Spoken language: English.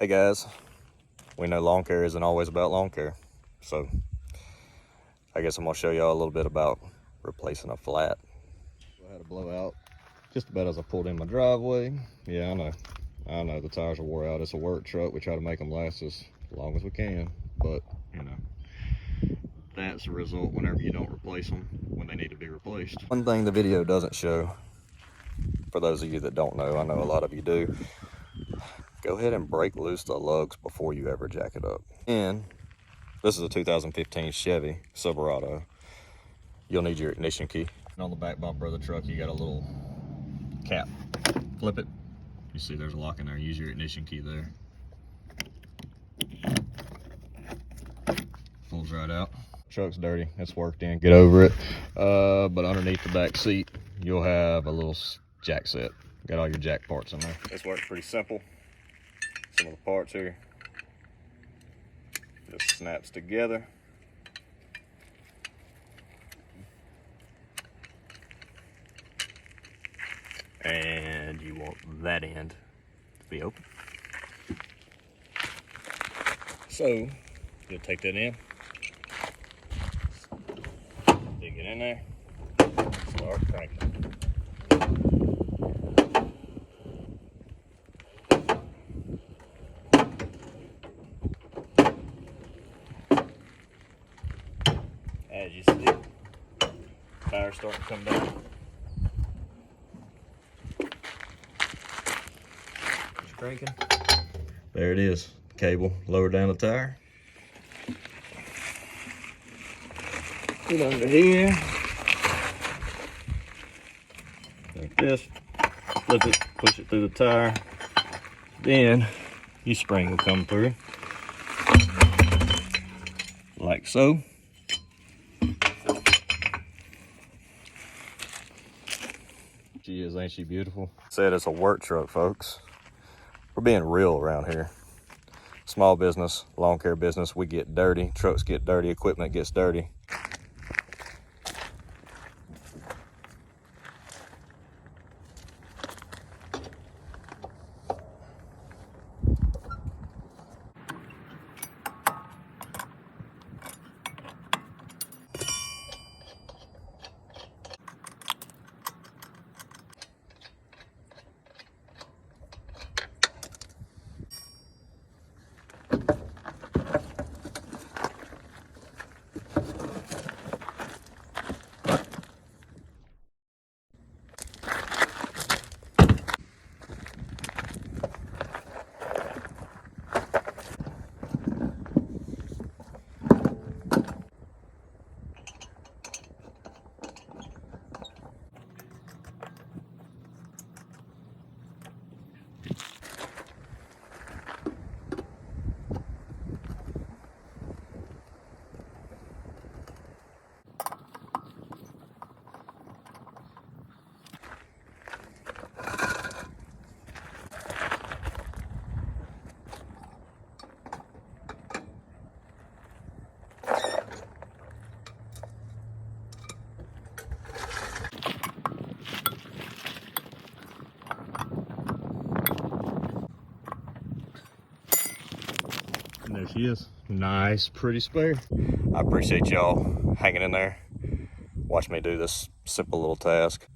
Hey guys, we know lawn care isn't always about lawn care, so I guess I'm gonna show y'all a little bit about replacing a flat. I had a blowout just about as I pulled in my driveway. Yeah, I know the tires are wore out. It's a work truck. We try to make them last as long as we can, but you know, that's the result whenever you don't replace them when they need to be replaced. One thing the video doesn't show, for those of you that don't know, I know a lot of you do, go ahead and break loose the lugs before you ever jack it up. And this is a 2015 Chevy Silverado. You'll need your ignition key. And on the back bumper of the truck, you got a little cap. Flip it. You see there's a lock in there. Use your ignition key there. Pulls right out. Truck's dirty. It's worked in. Get over it. But underneath the back seat, you'll have a little jack set. Got all your jack parts in there. This works pretty simple. Some of the parts here just snaps together. And you want that end to be open. So you'll take that in, dig it in there, start cranking. As you see, tires starting to come down. Just cranking. There it is. Cable lower down the tire. Get under here. Like this. Flip it, push it through the tire. Then your spring will come through. Like so. She is, ain't she beautiful? Said it's a work truck, folks. We're being real around here. Small business, lawn care business, we get dirty. Trucks get dirty, equipment gets dirty. And there she is. Nice, pretty spare. I appreciate y'all hanging in there. Watch me do this simple little task.